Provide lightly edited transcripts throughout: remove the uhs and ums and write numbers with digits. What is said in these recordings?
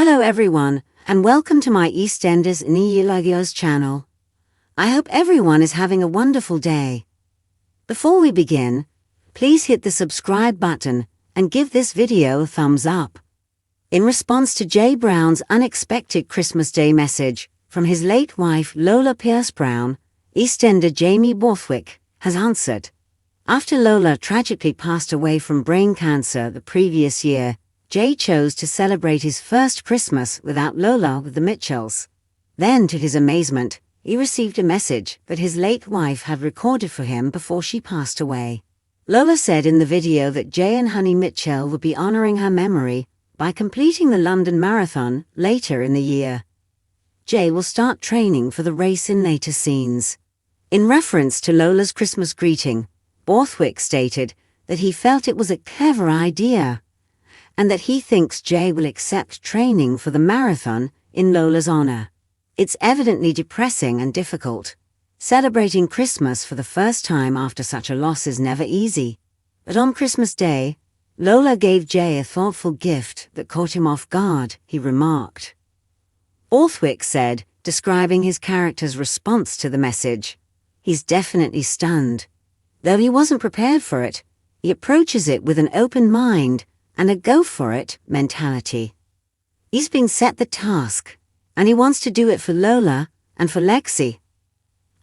Hello everyone, and welcome to my EastEnders Nihilagios channel. I hope everyone is having a wonderful day. Before we begin, please hit the subscribe button and give this video a thumbs up. In response to Jay Brown's unexpected Christmas Day message from his late wife Lola Pierce Brown, EastEnder Jamie Borthwick has answered. After Lola tragically passed away from brain cancer the previous year, Jay chose to celebrate his first Christmas without Lola with the Mitchells. Then, to his amazement, he received a message that his late wife had recorded for him before she passed away. Lola said in the video that Jay and Honey Mitchell would be honoring her memory by completing the London Marathon later in the year. Jay will start training for the race in later scenes. In reference to Lola's Christmas greeting, Borthwick stated that he felt it was a clever idea, and that he thinks Jay will accept training for the marathon in Lola's honor. It's evidently depressing and difficult. Celebrating Christmas for the first time after such a loss is never easy. But on Christmas Day, Lola gave Jay a thoughtful gift that caught him off guard, he remarked. Borthwick said, describing his character's response to the message, "He's definitely stunned. Though he wasn't prepared for it, he approaches it with an open mind and a go-for-it mentality. He's been set the task, and he wants to do it for Lola and for Lexi."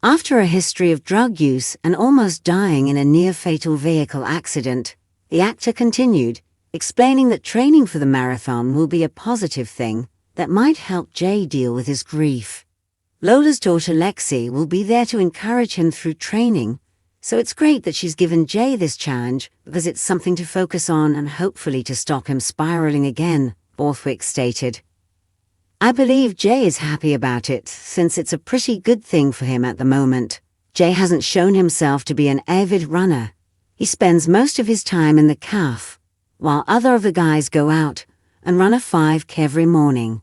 After a history of drug use and almost dying in a near-fatal vehicle accident, the actor continued, explaining that training for the marathon will be a positive thing that might help Jay deal with his grief. Lola's daughter Lexi will be there to encourage him through training, so it's great that she's given Jay this challenge because it's something to focus on and hopefully to stop him spiraling again, Borthwick stated. "I believe Jay is happy about it since it's a pretty good thing for him at the moment. Jay hasn't shown himself to be an avid runner. He spends most of his time in the CAF, while other of the guys go out and run a 5K every morning."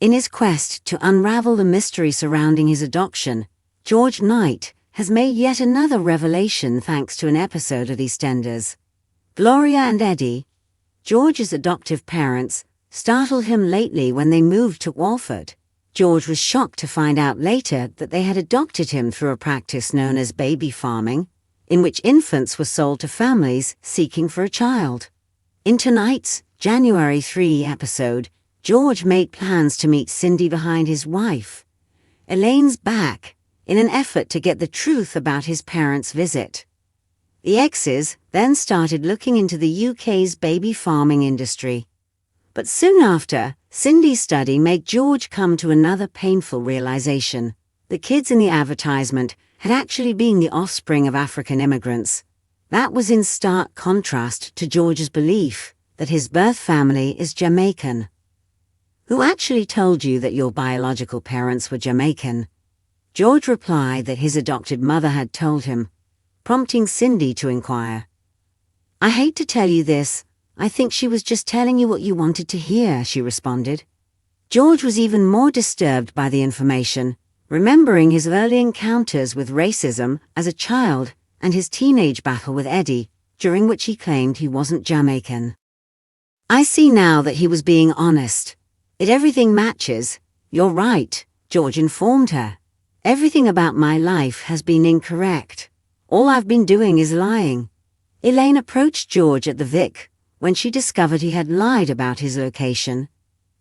In his quest to unravel the mystery surrounding his adoption, George Knight has made yet another revelation thanks to an episode of EastEnders. Gloria and Eddie, George's adoptive parents, startled him lately when they moved to Walford. George was shocked to find out later that they had adopted him through a practice known as baby farming, in which infants were sold to families seeking for a child. In tonight's January 3 episode, George made plans to meet Cindy behind his wife, Elaine's back, in an effort to get the truth about his parents' visit. The exes then started looking into the UK's baby farming industry. But soon after, Cindy's study made George come to another painful realization. The kids in the advertisement had actually been the offspring of African immigrants. That was in stark contrast to George's belief that his birth family is Jamaican. "Who actually told you that your biological parents were Jamaican?" George replied that his adopted mother had told him, prompting Cindy to inquire. "I hate to tell you this, I think she was just telling you what you wanted to hear," she responded. George was even more disturbed by the information, remembering his early encounters with racism as a child and his teenage battle with Eddie, during which he claimed he wasn't Jamaican. "I see now that he was being honest. Everything matches. You're right," George informed her. "Everything about my life has been incorrect. All I've been doing is lying." Elaine approached George at the Vic when she discovered he had lied about his location.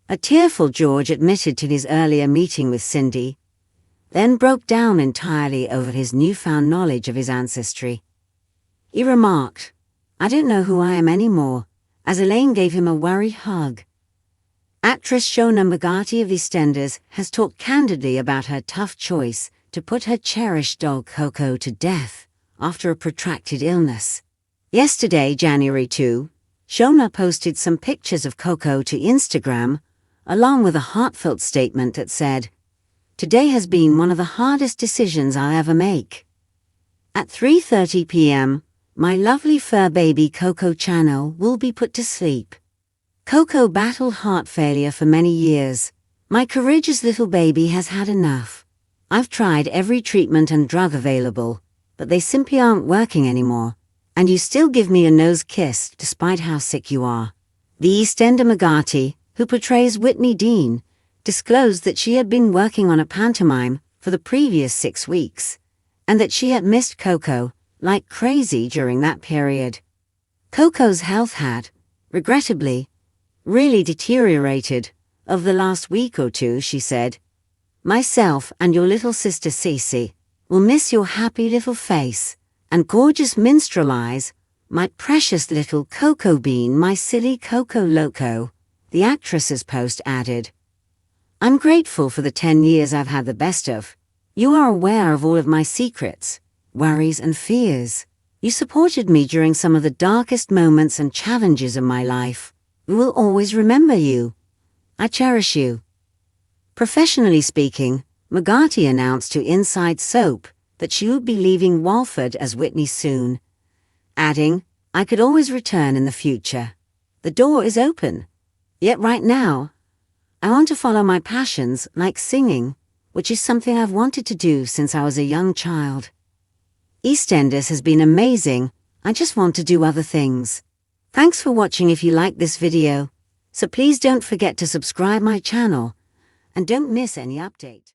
A tearful George admitted to his earlier meeting with Cindy, then broke down entirely over his newfound knowledge of his ancestry. He remarked, "I don't know who I am anymore," as Elaine gave him a worried hug. Actress Shona Magati of EastEnders has talked candidly about her tough choice to put her cherished dog Coco to death after a protracted illness. Yesterday, January 2, Shona posted some pictures of Coco to Instagram, along with a heartfelt statement that said, "Today has been one of the hardest decisions I'll ever make. At 3:30 p.m., my lovely fur baby Coco Channel will be put to sleep. Coco battled heart failure for many years. My courageous little baby has had enough. I've tried every treatment and drug available, but they simply aren't working anymore. And you still give me a nose kiss despite how sick you are." The EastEnder Magati who portrays Whitney Dean, disclosed that she had been working on a pantomime for the previous 6 weeks, and that she had missed Coco like crazy during that period. Coco's health had, regrettably, really deteriorated over the last week or two, she said. Myself and your little sister Cece will miss your happy little face and gorgeous minstrel eyes, my precious little Coco Bean, my silly Coco Loco, the actress's post added. I'm grateful for the 10 years I've had the best of. You are aware of all of my secrets, worries and fears. You supported me during some of the darkest moments and challenges of my life. We will always remember you. I cherish you. Professionally speaking, McGarty announced to Inside Soap that she would be leaving Walford as Whitney soon, adding, I could always return in the future. The door is open. Yet right now, I want to follow my passions like singing, which is something I've wanted to do since I was a young child. EastEnders has been amazing. I just want to do other things. Thanks for watching. If you like this video, so please don't forget to subscribe my channel and don't miss any update.